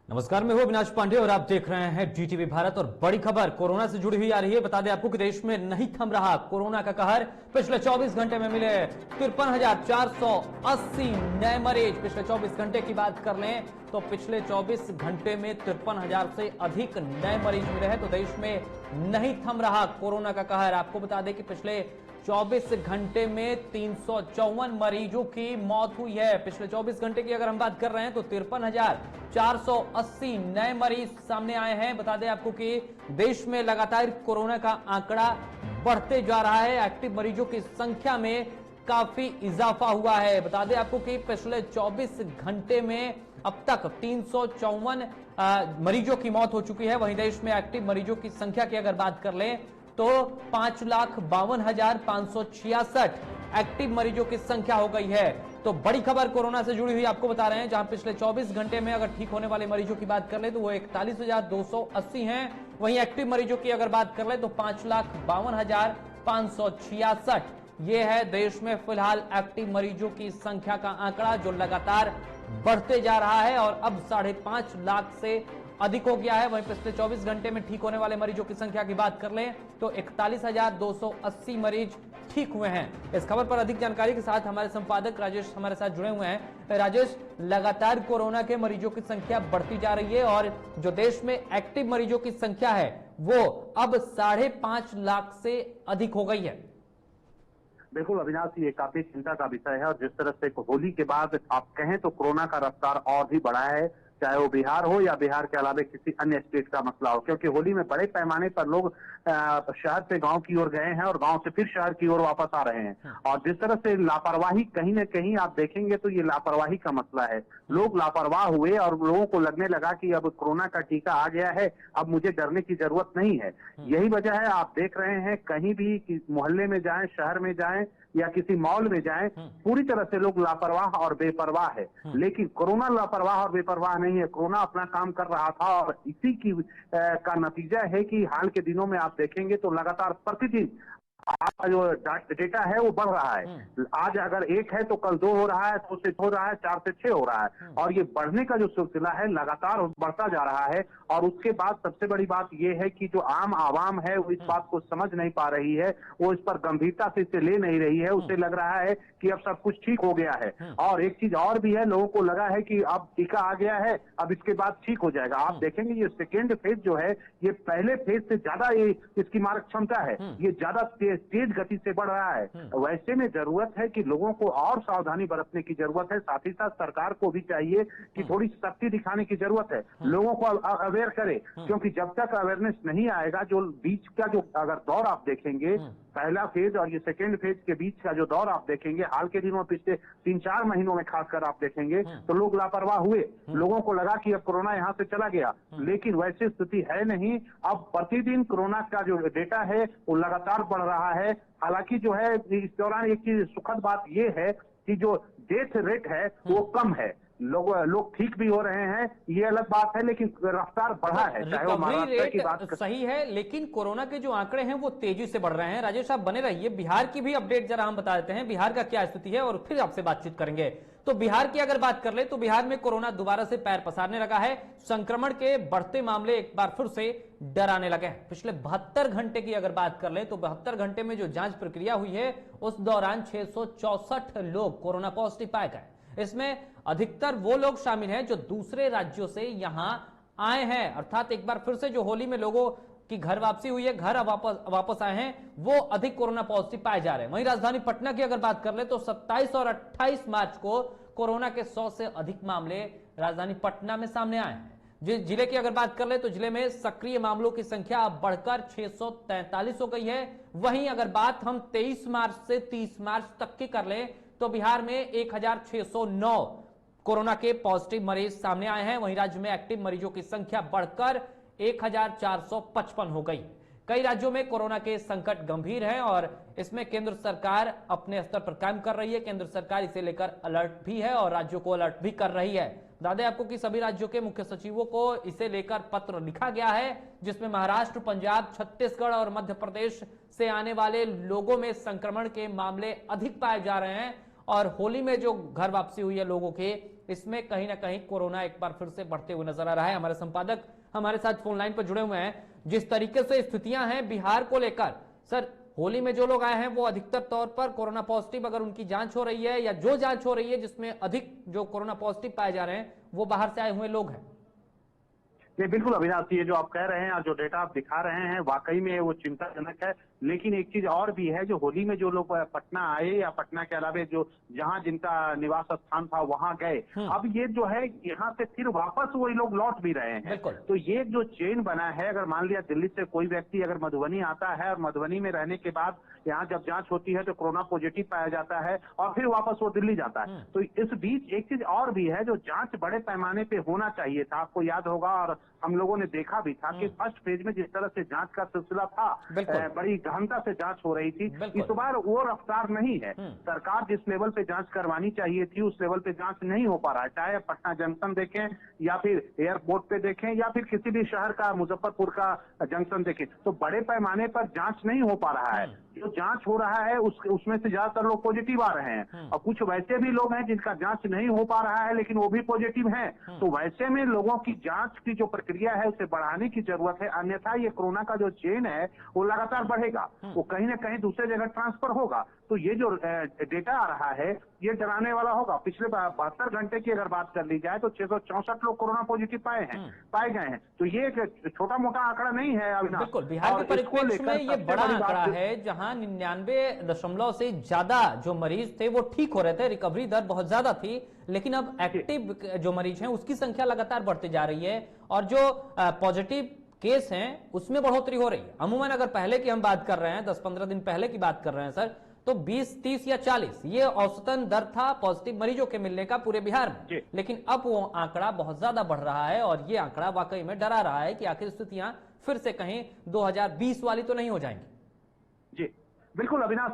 नमस्कार, मैं हूं अविनाश पांडे और आप देख रहे हैं डीटीवी भारत। और बड़ी खबर कोरोना से जुड़ी हुई आ रही है। बता दें आपको कि देश में नहीं थम रहा कोरोना का कहर। पिछले 24 घंटे में मिले 53,480 नए मरीज। पिछले 24 घंटे की बात कर लें तो पिछले 24 घंटे में 53,000 से अधिक नए मरीज मिले हैं। तो देश में नहीं थम रहा कोरोना का कहर। आपको बता दें कि पिछले 24 घंटे में 354 मरीजों की मौत हुई है। पिछले 24 घंटे की अगर हम बात कर रहे हैं तो 53,480 नए मरीज सामने आए हैं। बता दें आपको कि देश में लगातार कोरोना का आंकड़ा बढ़ते जा रहा है। एक्टिव मरीजों की संख्या में काफी इजाफा हुआ है। बता दें आपको कि पिछले 24 घंटे में अब तक 354 मरीजों की मौत हो चुकी है। वहीं देश में एक्टिव मरीजों की संख्या की अगर बात कर लें तो 5,52,566 एक्टिव मरीजों की संख्या हो गई है। तो बड़ी खबर कोरोना से जुड़ी हुई आपको बता रहे हैं, जहां पिछले 24 घंटे में अगर ठीक होने वाले मरीजों की बात कर ले तो वो 41,280 हैं। वहीं एक्टिव मरीजों की अगर बात कर ले तो 5,52,566 ये है देश में फिलहाल एक्टिव मरीजों की संख्या का आंकड़ा, जो लगातार बढ़ते जा रहा है और अब 5.5 लाख से अधिक हो गया है। वहीं पिछले 24 घंटे में ठीक होने वाले मरीजों की संख्या की बात कर लें तो 41,280 मरीज ठीक हुए हैं। इस खबर पर अधिक जानकारी के साथ हमारे संपादक राजेश हमारे साथ जुड़े हुए हैं। राजेश, लगातार कोरोना के मरीजों की संख्या बढ़ती जा रही है और जो देश में एक्टिव मरीजों की संख्या है वो अब 5.5 लाख से अधिक हो गई है। बिल्कुल अविनाश, ये काफी चिंता का विषय है और जिस तरह से होली के बाद आप कहें तो कोरोना का रफ्तार और भी बढ़ा है, चाहे वो बिहार हो या बिहार के अलावा किसी अन्य स्टेट का मसला हो, क्योंकि होली में बड़े पैमाने पर लोग शहर से गांव की ओर गए हैं और गांव से फिर शहर की ओर वापस आ रहे हैं। और जिस तरह से लापरवाही कहीं न कहीं आप देखेंगे तो ये लापरवाही का मसला है। लोग लापरवाह हुए और लोगों को लगने लगा कि अब कोरोना का टीका आ गया है, अब मुझे डरने की जरूरत नहीं है। यही वजह है, आप देख रहे हैं कहीं भी मोहल्ले में जाएं, शहर में जाएं या किसी मॉल में जाएं, पूरी तरह से लोग लापरवाह और बेपरवाह है। लेकिन कोरोना लापरवाह और बेपरवाह नहीं है, कोरोना अपना काम कर रहा था और इसी की का नतीजा है कि हाल के दिनों में आप देखेंगे तो लगातार प्रतिदिन आपका जो डेटा है वो बढ़ रहा है। आज अगर 1 है तो कल 2 हो रहा है, 2 से हो रहा है, 4 से 6 हो रहा है और ये बढ़ने का जो सिलसिला है लगातार बढ़ता जा रहा है। और उसके बाद सबसे बड़ी बात ये है कि जो आम आवाम है वो इस बात को समझ नहीं पा रही है, वो इस पर गंभीरता से इसे ले नहीं रही है। उसे लग रहा है कि अब सब कुछ ठीक हो गया है। और एक चीज और भी है, लोगों को लगा है कि अब टीका आ गया है, अब इसके बाद ठीक हो जाएगा। आप देखेंगे ये सेकेंड फेज जो है ये पहले फेज से ज्यादा इसकी मारक क्षमता है, ये ज्यादा तेज गति से बढ़ रहा है। वैसे में जरूरत है कि लोगों को और सावधानी बरतने की जरूरत है। साथ ही साथ सरकार को भी चाहिए कि थोड़ी सख्ती दिखाने की जरूरत है, लोगों को अवेयर करे, क्योंकि जब तक अवेयरनेस नहीं आएगा, जो बीच का जो अगर दौर आप देखेंगे, पहला फेज और ये सेकेंड फेज के बीच का जो दौर आप देखेंगे हाल के दिनों पिछले 3-4 महीनों में खासकर आप देखेंगे तो लोग लापरवाह हुए। लोगों को लगा कि अब कोरोना यहाँ से चला गया, लेकिन वैसी स्थिति है नहीं। अब प्रतिदिन कोरोना का जो डेटा है वो लगातार बढ़ रहा है। हालांकि जो है इस दौरान एक चीज सुखद बात ये है कि जो डेथ रेट है वो कम है, लोग ठीक भी हो रहे हैं, ये अलग बात है, लेकिन रफ्तार बढ़ा है। चाहे वो महाराष्ट्र की बात सही है, लेकिन कोरोना के जो आंकड़े हैं वो तेजी से बढ़ रहे हैं। राजेश, आप बने रहिए, बिहार की भी अपडेट जरा हम बता देते हैं, बिहार का क्या स्थिति है और फिर आपसे बातचीत करेंगे। तो बिहार की अगर बात कर ले तो बिहार में कोरोना दोबारा से पैर पसारने लगा है। संक्रमण के बढ़ते मामले एक बार फिर से डराने लगे हैं। पिछले 72 घंटे की अगर बात कर ले तो 72 घंटे में जो जांच प्रक्रिया हुई है उस दौरान 664 लोग कोरोना पॉजिटिव पाए गए। इसमें अधिकतर वो लोग शामिल हैं जो दूसरे राज्यों से यहां आए हैं, अर्थात एक बार फिर से जो होली में लोगों की घर वापसी हुई है, घर वापस आए हैं, वो अधिक कोरोना पॉजिटिव पाए जा रहे हैं। वहीं राजधानी पटना की अगर बात कर ले तो 27 और 28 मार्च को कोरोना के 100 से अधिक मामले राजधानी पटना में सामने आए हैं। जिले की अगर बात कर ले तो जिले में सक्रिय मामलों की संख्या अब बढ़कर 643 हो गई है। वहीं अगर बात हम 23 मार्च से 30 मार्च तक की कर ले तो बिहार में 1,609 कोरोना के पॉजिटिव मरीज सामने आए हैं। वहीं राज्य में एक्टिव मरीजों की संख्या बढ़कर 1,455 हो गई। कई राज्यों में कोरोना के संकट गंभीर है और इसमें केंद्र सरकार अपने स्तर पर काम कर रही है। केंद्र सरकार इसे लेकर अलर्ट भी है और राज्यों को अलर्ट भी कर रही है। बता दें आपको कि सभी राज्यों के मुख्य सचिवों को इसे लेकर पत्र लिखा गया है, जिसमें महाराष्ट्र, पंजाब, छत्तीसगढ़ और मध्य प्रदेश से आने वाले लोगों में संक्रमण के मामले अधिक पाए जा रहे हैं और होली में जो घर वापसी हुई है लोगों के, इसमें कहीं ना कहीं कोरोना एक बार फिर से बढ़ते हुए नजर आ रहा है। हमारे संपादक हमारे साथ फोन लाइन पर जुड़े हुए हैं। जिस तरीके से स्थितियां हैं बिहार को लेकर, सर होली में जो लोग आए हैं वो अधिकतर तौर पर कोरोना पॉजिटिव अगर उनकी जांच हो रही है या जो जांच हो रही है जिसमें अधिक जो कोरोना पॉजिटिव पाए जा रहे हैं वो बाहर से आए हुए लोग हैं। ये बिल्कुल अविनाश, ये जो आप कह रहे हैं और जो डेटा आप दिखा रहे हैं वाकई में वो चिंताजनक है। लेकिन एक चीज और भी है, जो होली में जो लोग पटना आए या पटना के अलावा जो जहां जिनका निवास स्थान था वहां गए, अब ये जो है यहाँ से फिर वापस वही लोग लौट भी रहे हैं। तो ये जो चेन बना है, अगर मान लिया दिल्ली से कोई व्यक्ति अगर मधुबनी आता है और मधुबनी में रहने के बाद यहाँ जब जांच होती है तो कोरोना पॉजिटिव पाया जाता है और फिर वापस वो दिल्ली जाता है। तो इस बीच एक चीज और भी है, जो जांच बड़े पैमाने पे होना चाहिए था। आपको याद होगा और हम लोगों ने देखा भी था कि फर्स्ट फेज में जिस तरह से जांच का सिलसिला था, बड़ी गहनता से जांच हो रही थी। इस बार वो रफ्तार नहीं है। सरकार जिस लेवल पे जांच करवानी चाहिए थी उस लेवल पे जांच नहीं हो पा रहा है। चाहे पटना जंक्शन देखें या फिर एयरपोर्ट पे देखें या फिर किसी भी शहर का, मुजफ्फरपुर का जंक्शन देखें, तो बड़े पैमाने पर जांच नहीं हो पा रहा है। जो जांच हो रहा है उसमें से ज्यादातर लोग पॉजिटिव आ रहे हैं और कुछ वैसे भी लोग हैं जिनका जांच नहीं हो पा रहा है लेकिन वो भी पॉजिटिव हैं। तो वैसे में लोगों की जांच की जो प्रक्रिया है उसे बढ़ाने की जरूरत है, अन्यथा ये कोरोना का जो चेन है वो लगातार बढ़ेगा, वो कहीं ना कहीं दूसरे जगह ट्रांसफर होगा। तो ये जो डेटा आ रहा है ये डराने वाला होगा। पिछले 72 घंटे की अगर बात कर ली जाए तो 664 लोग कोरोना पॉजिटिव पाए गए हैं। तो ये एक छोटा मोटा आंकड़ा नहीं है अविनाश। बिल्कुल, बिहार के परिप्रेक्ष्य में ये बड़ा आंकड़ा है, जहां 99 से ज्यादा जो मरीज थे वो ठीक हो रहे थे, रिकवरी दर बहुत ज्यादा थी, लेकिन अब एक्टिव जो मरीज हैं उसकी संख्या लगातार बढ़ती जा रही है और जो पॉजिटिव केस हैं उसमें बढ़ोतरी हो रही है। अमूमन अगर पहले की हम बात कर रहे हैं, 10-15 दिन पहले की बात कर रहे हैं सर, तो 20, 30 या 40 ये औसतन दर था पॉजिटिव मरीजों के मिलने का पूरे बिहार में। लेकिन अब वो आंकड़ा बहुत ज्यादा बढ़ रहा है और ये आंकड़ा वाकई में डरा रहा है कि आखिर स्थितियां फिर से कहीं 2020 वाली तो नहीं हो जाएंगी। जी बिल्कुल अविनाश,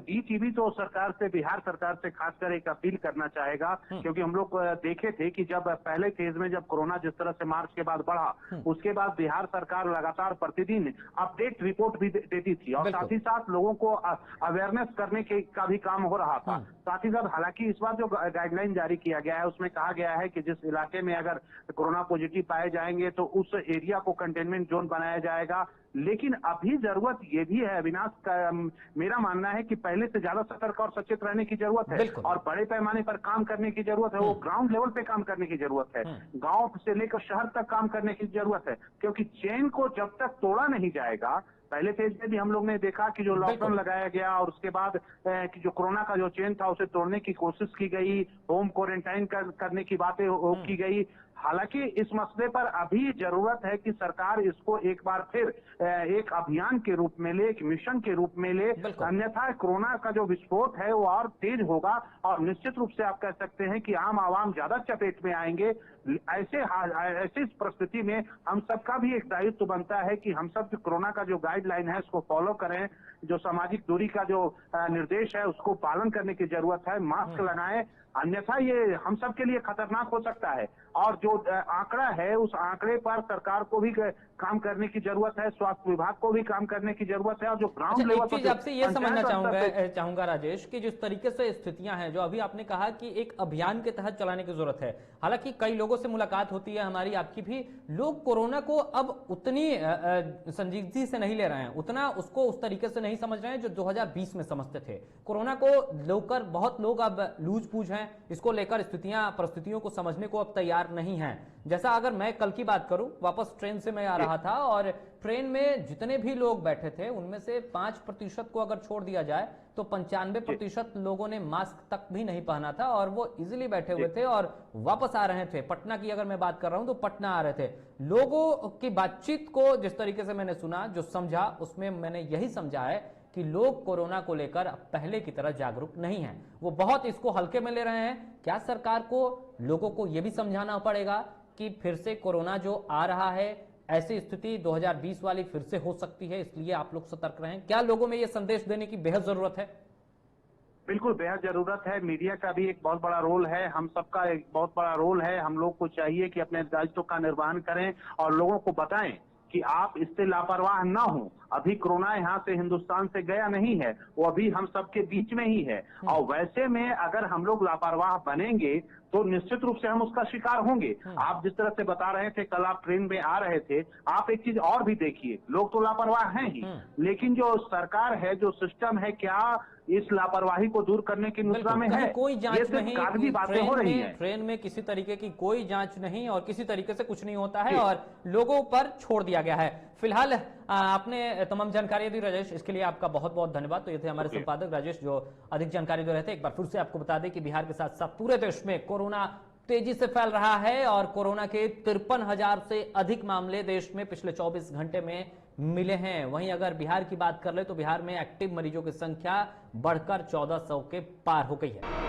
बीटीवी तो सरकार से, बिहार सरकार से खासकर एक अपील करना चाहेगा, क्योंकि हम लोग देखे थे कि जब पहले फेज में जब कोरोना जिस तरह से मार्च के बाद बढ़ा, उसके बाद बिहार सरकार लगातार प्रतिदिन अपडेट रिपोर्ट भी देती थी और साथ ही साथ लोगों को अवेयरनेस करने का भी काम हो रहा था। साथ ही साथ हालांकि इस बार जो गाइडलाइन जारी किया गया है उसमें कहा गया है कि जिस इलाके में अगर कोरोना पॉजिटिव पाए जाएंगे तो उस एरिया को कंटेनमेंट जोन बनाया जाएगा। लेकिन अभी जरूरत ये भी है अविनाश, मेरा मानना है कि पहले से ज्यादा सतर्क और सचेत रहने की जरूरत है और बड़े पैमाने पर काम करने की जरूरत है। वो ग्राउंड लेवल पे काम करने की जरूरत है, गांव से लेकर शहर तक काम करने की जरूरत है, क्योंकि चेन को जब तक तोड़ा नहीं जाएगा। पहले फेज में भी हम लोग ने देखा कि जो लॉकडाउन लगाया गया और उसके बाद कि जो कोरोना का जो चेन था उसे तोड़ने की कोशिश की गई, होम क्वारंटाइन करने की बातें की गई। हालांकि इस मसले पर अभी जरूरत है कि सरकार इसको एक बार फिर एक अभियान के रूप में ले, एक मिशन के रूप में ले, अन्यथा कोरोना का जो विस्फोट है वो और तेज होगा और निश्चित रूप से आप कह सकते हैं कि आम आवाम ज्यादा चपेट में आएंगे। ऐसी परिस्थिति में हम सबका भी एक दायित्व बनता है कि हम सब कोरोना का जो गाइडलाइन है उसको फॉलो करें, जो सामाजिक दूरी का जो निर्देश है उसको पालन करने की जरूरत है, मास्क लगाएं, अन्यथा ये हम सब के लिए खतरनाक हो सकता है। और जो आंकड़ा है उस आंकड़े पर सरकार को भी काम करने की जरूरत है, स्वास्थ्य विभाग को भी काम करने की जरूरत है और जो ग्राउंड लेवल पर आपसे ये समझना चाहूंगा राजेश कि जिस तरीके से स्थितियां हैं, जो अभी आपने कहा कि एक अभियान के तहत चलाने की जरूरत है, हालांकि कई लोगों से मुलाकात होती है हमारी आपकी भी, लोग कोरोना को अब उतनी संजीदगी से नहीं ले रहे हैं, उतना उसको उस तरीके से नहीं समझ रहे हैं जो 2020 में समझते थे। कोरोना को लेकर बहुत लोग अब लूज पूज हैं, इसको लेकर परिस्थितियों को समझने को अब तैयार नहीं है। जैसा अगर मैं कल की बात करूं, वापस ट्रेन से मैं आ रहा था और ट्रेन में जितने भी लोग बैठे थे उनमें से 5% को अगर छोड़ दिया जाए तो 95% लोगों ने मास्क तक भी नहीं पहना था और वो इजीली बैठे हुए थे और वापस आ रहे थे। पटना की अगर मैं बात कर रहा हूं तो पटना आ रहे थे। लोगों की बातचीत को जिस तरीके से मैंने सुना, जो समझा, उसमें मैंने यही समझा है कि लोग कोरोना को लेकर पहले की तरह जागरूक नहीं हैं, वो बहुत इसको हल्के में ले रहे हैं। क्या सरकार को लोगों को यह भी समझाना पड़ेगा कि फिर से कोरोना जो आ रहा है, ऐसी स्थिति 2020 वाली फिर से हो सकती है, इसलिए आप लोग सतर्क रहें? क्या लोगों में यह संदेश देने की बेहद जरूरत है? बिल्कुल बेहद जरूरत है। मीडिया का भी एक बहुत बड़ा रोल है, हम सबका एक बहुत बड़ा रोल है। हम लोग को चाहिए कि अपने दायित्व का निर्वहन करें और लोगों को बताएं कि आप इससे लापरवाह ना हो। अभी कोरोना यहाँ से हिंदुस्तान से गया नहीं है, वो अभी हम सबके बीच में ही है। और वैसे में अगर हम लोग लापरवाह बनेंगे तो निश्चित रूप से हम उसका शिकार होंगे। आप जिस तरह से बता रहे थे, कल आप ट्रेन में आ रहे थे, आप एक चीज और भी देखिए, लोग तो लापरवाह हैं ही, लेकिन जो सरकार है, जो सिस्टम है, क्या इस लापरवाही को दूर करने की मुद्रा में है? कोई ये जांच सिर्फ नहीं, कागजी बातें हो रही हैं। ट्रेन में किसी तरीके की कोई जांच नहीं और किसी तरीके से कुछ नहीं होता है और लोगों पर छोड़ दिया गया है। फिलहाल आपने तमाम जानकारी दी राजेश, इसके लिए आपका बहुत बहुत धन्यवाद। तो ये थे हमारे संपादक राजेश जो अधिक जानकारी दे रहे थे। एक बार फिर से आपको बता दें कि बिहार के साथ साथ पूरे देश में कोरोना तेजी से फैल रहा है और कोरोना के 53,000 से अधिक मामले देश में पिछले 24 घंटे में मिले हैं। वहीं अगर बिहार की बात कर ले तो बिहार में एक्टिव मरीजों की संख्या बढ़कर 1400 के पार हो गई है।